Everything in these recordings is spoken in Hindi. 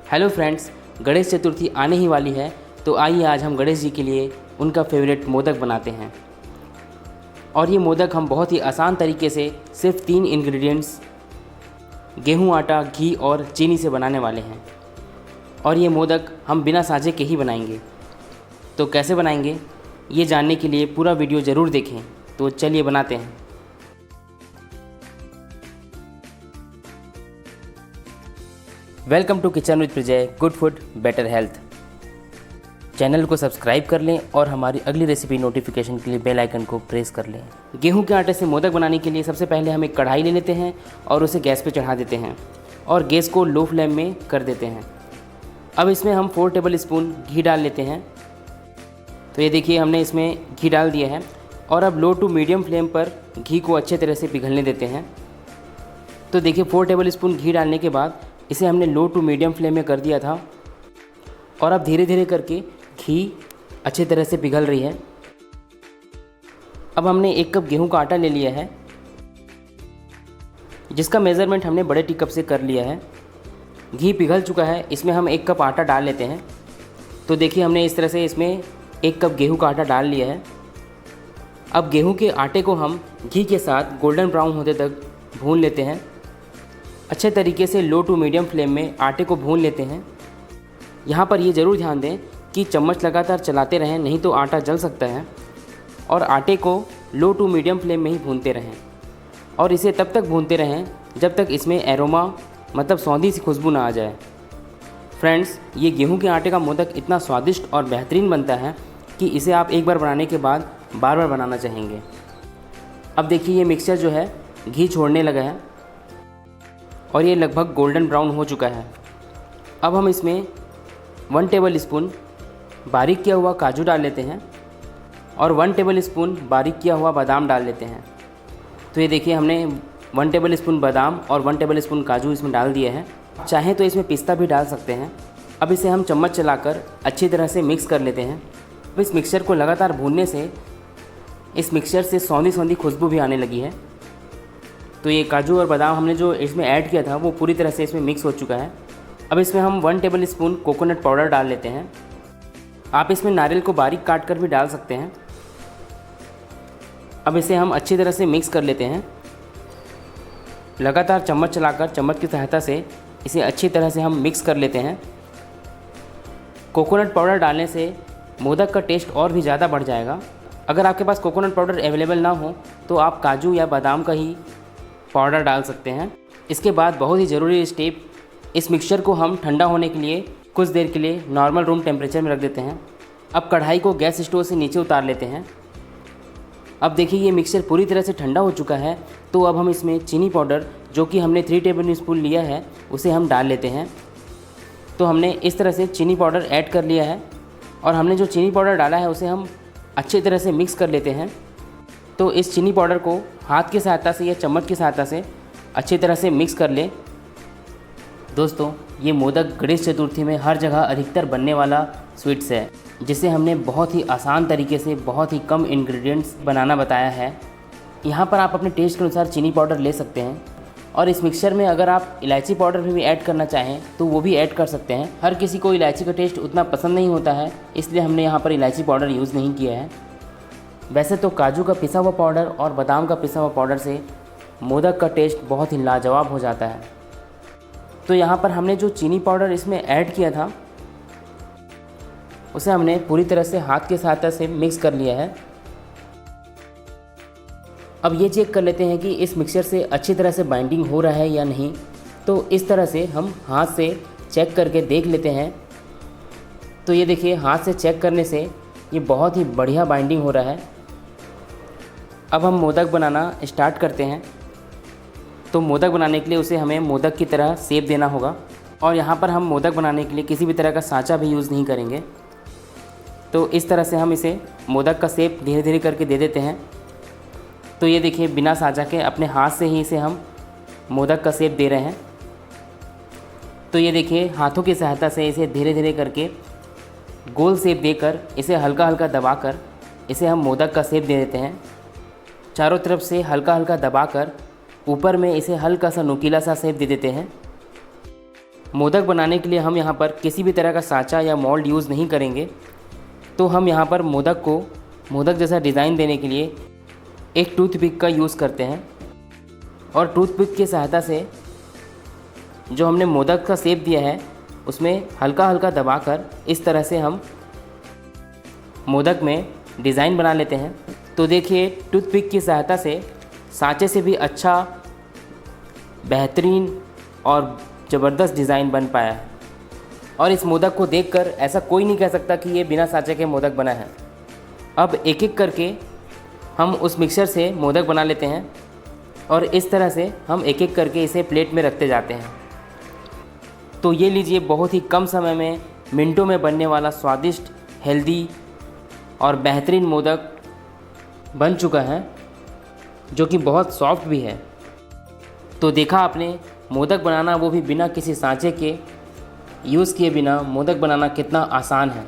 हेलो फ्रेंड्स, गणेश चतुर्थी आने ही वाली है, तो आइए आज हम गणेश जी के लिए उनका फेवरेट मोदक बनाते हैं। और ये मोदक हम बहुत ही आसान तरीके से सिर्फ 3 इंग्रेडिएंट्स गेहूं, आटा, घी और चीनी से बनाने वाले हैं। और ये मोदक हम बिना साजे के ही बनाएंगे। तो कैसे बनाएंगे ये जानने के लिए पूरा वीडियो ज़रूर देखें। तो चलिए बनाते हैं। Welcome to kitchen with Prajay, good food better health. Channel को सब्सक्राइब कर लें और हमारी अगली रेसिपी नोटिफिकेशन के लिए बेल आइकन को प्रेस कर लें। गेहूं के आटे से मोदक बनाने के लिए सबसे पहले हम एक कढ़ाई ले लेते हैं और उसे गैस पे चढ़ा देते हैं और गैस को लो फ्लेम में कर देते हैं। अब इसमें हम 4 टेबल स्पून घी डाल लेते हैं। तो ये देखिए, हमने इसमें घी डाल दिया है और अब लो टू मीडियम फ्लेम पर घी को अच्छे तरह से पिघलने देते हैं। तो देखिए, 4 टेबल स्पून घी डालने के बाद इसे हमने लो टू मीडियम फ्लेम में कर दिया था और अब धीरे धीरे करके घी अच्छे तरह से पिघल रही है। अब हमने 1 कप गेहूं का आटा ले लिया है, जिसका मेज़रमेंट हमने बड़े टी कप से कर लिया है। घी पिघल चुका है, इसमें हम 1 कप आटा डाल लेते हैं। तो देखिए, हमने इस तरह से इसमें 1 कप गेहूं का आटा डाल लिया है। अब गेहूं के आटे को हम घी के साथ गोल्डन ब्राउन होते तक भून लेते हैं। अच्छे तरीके से लो टू मीडियम फ्लेम में आटे को भून लेते हैं। यहाँ पर ये ज़रूर ध्यान दें कि चम्मच लगातार चलाते रहें, नहीं तो आटा जल सकता है। और आटे को लो टू मीडियम फ्लेम में ही भूनते रहें और इसे तब तक भूनते रहें जब तक इसमें एरोमा मतलब सौंधी सी खुशबू ना आ जाए। फ्रेंड्स, ये गेहूं के आटे का मोदक इतना स्वादिष्ट और बेहतरीन बनता है कि इसे आप एक बार बनाने के बाद बार बार बनाना चाहेंगे। अब देखिए, ये मिक्सचर जो है घी छोड़ने लगा है और ये लगभग गोल्डन ब्राउन हो चुका है। अब हम इसमें 1 टेबल स्पून बारीक किया हुआ काजू डाल लेते हैं और 1 टेबल स्पून बारीक किया हुआ बादाम डाल लेते हैं। तो ये देखिए, हमने 1 टेबल स्पून बादाम और 1 टेबल स्पून काजू इसमें डाल दिया है। चाहें तो इसमें पिस्ता भी डाल सकते हैं। अब इसे हम चम्मच चलाकर अच्छी तरह से मिक्स कर लेते हैं। अब इस मिक्सचर को लगातार भूनने से इस मिक्सचर से सौंधी सौंधी खुशबू भी आने लगी है। तो ये काजू और बादाम हमने जो इसमें ऐड किया था वो पूरी तरह से इसमें मिक्स हो चुका है। अब इसमें हम 1 टेबल स्पून कोकोनट पाउडर डाल लेते हैं। आप इसमें नारियल को बारीक काट कर भी डाल सकते हैं। अब इसे हम अच्छी तरह से मिक्स कर लेते हैं। लगातार चम्मच चलाकर चम्मच की सहायता से इसे अच्छी तरह से हम मिक्स कर लेते हैं। कोकोनट पाउडर डालने से मोदक का टेस्ट और भी ज़्यादा बढ़ जाएगा। अगर आपके पास कोकोनट पाउडर अवेलेबल ना हो तो आप काजू या बादाम का ही पाउडर डाल सकते हैं। इसके बाद बहुत ही ज़रूरी स्टेप, इस मिक्सचर को हम ठंडा होने के लिए कुछ देर के लिए नॉर्मल रूम टेम्परेचर में रख देते हैं। अब कढ़ाई को गैस स्टोव से नीचे उतार लेते हैं। अब देखिए, ये मिक्सचर पूरी तरह से ठंडा हो चुका है। तो अब हम इसमें चीनी पाउडर, जो कि हमने 3 टेबल स्पून लिया है, उसे हम डाल लेते हैं। तो हमने इस तरह से चीनी पाउडर ऐड कर लिया है और हमने जो चीनी पाउडर डाला है उसे हम अच्छी तरह से मिक्स कर लेते हैं। तो इस चीनी पाउडर को हाथ की सहायता से या चम्मच की सहायता से अच्छी तरह से मिक्स कर लें। दोस्तों, ये मोदक गणेश चतुर्थी में हर जगह अधिकतर बनने वाला स्वीट्स है, जिसे हमने बहुत ही आसान तरीके से बहुत ही कम इंग्रेडिएंट्स बनाना बताया है। यहाँ पर आप अपने टेस्ट के अनुसार चीनी पाउडर ले सकते हैं और इस मिक्सचर में अगर आप इलायची पाउडर भी ऐड करना चाहें तो वो भी ऐड कर सकते हैं। हर किसी को इलायची का टेस्ट उतना पसंद नहीं होता है, इसलिए हमने यहाँ पर इलायची पाउडर यूज़ नहीं किया है। वैसे तो काजू का पिसा हुआ पाउडर और बादाम का पिसा हुआ पाउडर से मोदक का टेस्ट बहुत ही लाजवाब हो जाता है। तो यहाँ पर हमने जो चीनी पाउडर इसमें ऐड किया था उसे हमने पूरी तरह से हाथ की सहायता से मिक्स कर लिया है। अब ये चेक कर लेते हैं कि इस मिक्सचर से अच्छी तरह से बाइंडिंग हो रहा है या नहीं। तो इस तरह से हम हाथ से चेक करके देख लेते हैं। तो ये देखिए, हाथ से चेक करने से ये बहुत ही बढ़िया बाइंडिंग हो रहा है। अब हम मोदक बनाना स्टार्ट करते हैं। तो मोदक बनाने के लिए उसे हमें मोदक की तरह शेप देना होगा और यहाँ पर हम मोदक बनाने के लिए किसी भी तरह का सांचा भी यूज़ नहीं करेंगे। तो इस तरह से हम इसे मोदक का शेप धीरे धीरे करके दे देते हैं। तो ये देखिए, बिना सांचा के अपने हाथ से ही इसे हम मोदक का शेप दे रहे हैं। तो ये देखिए, हाथों की सहायता से इसे धीरे धीरे करके गोल शेप देकर इसे हल्का हल्का दबाकर इसे हम मोदक का शेप दे देते हैं। चारों तरफ से हल्का हल्का दबाकर ऊपर में इसे हल्का सा नुकीला सा शेप दे देते हैं। मोदक बनाने के लिए हम यहाँ पर किसी भी तरह का साँचा या मोल्ड यूज़ नहीं करेंगे। तो हम यहाँ पर मोदक जैसा डिज़ाइन देने के लिए एक टूथपिक का यूज़ करते हैं और टूथपिक की सहायता से जो हमने मोदक का शेप दिया है उसमें हल्का हल्का दबाकर इस तरह से हम मोदक में डिज़ाइन बना लेते हैं। तो देखिए टूथपिक की सहायता से सांचे से भी अच्छा, बेहतरीन और ज़बरदस्त डिज़ाइन बन पाया है। और इस मोदक को देखकर ऐसा कोई नहीं कह सकता कि ये बिना सांचे के मोदक बना है। अब एक एक करके हम उस मिक्सर से मोदक बना लेते हैं और इस तरह से हम एक एक करके इसे प्लेट में रखते जाते हैं। तो ये लीजिए, बहुत ही कम समय में मिनटों में बनने वाला स्वादिष्ट, हेल्दी और बेहतरीन मोदक बन चुका है, जो कि बहुत सॉफ्ट भी है। तो देखा आपने मोदक बनाना, वो भी बिना किसी सांचे के यूज़ किए बिना मोदक बनाना कितना आसान है।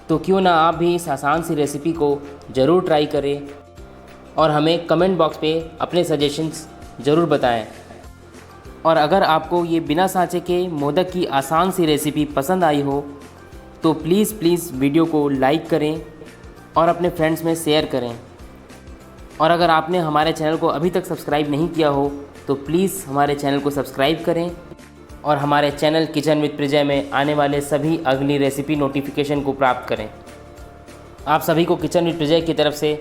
तो क्यों ना आप भी इस आसान सी रेसिपी को ज़रूर ट्राई करें और हमें कमेंट बॉक्स पे अपने सजेशंस ज़रूर बताएं। और अगर आपको ये बिना सांचे के मोदक की आसान सी रेसिपी पसंद आई हो तो प्लीज़ वीडियो को लाइक करें और अपने फ्रेंड्स में शेयर करें। और अगर आपने हमारे चैनल को अभी तक सब्सक्राइब नहीं किया हो तो प्लीज़ हमारे चैनल को सब्सक्राइब करें और हमारे चैनल किचन विद प्रजय में आने वाले सभी अगली रेसिपी नोटिफिकेशन को प्राप्त करें। आप सभी को किचन विद प्रजय की तरफ से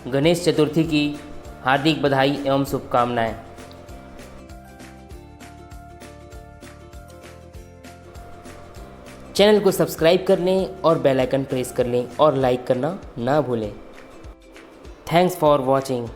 गणेश चतुर्थी की हार्दिक बधाई एवं शुभकामनाएं। चैनल को सब्सक्राइब कर लें और बेल आइकन प्रेस कर लें और लाइक करना ना भूलें। Thanks for watching.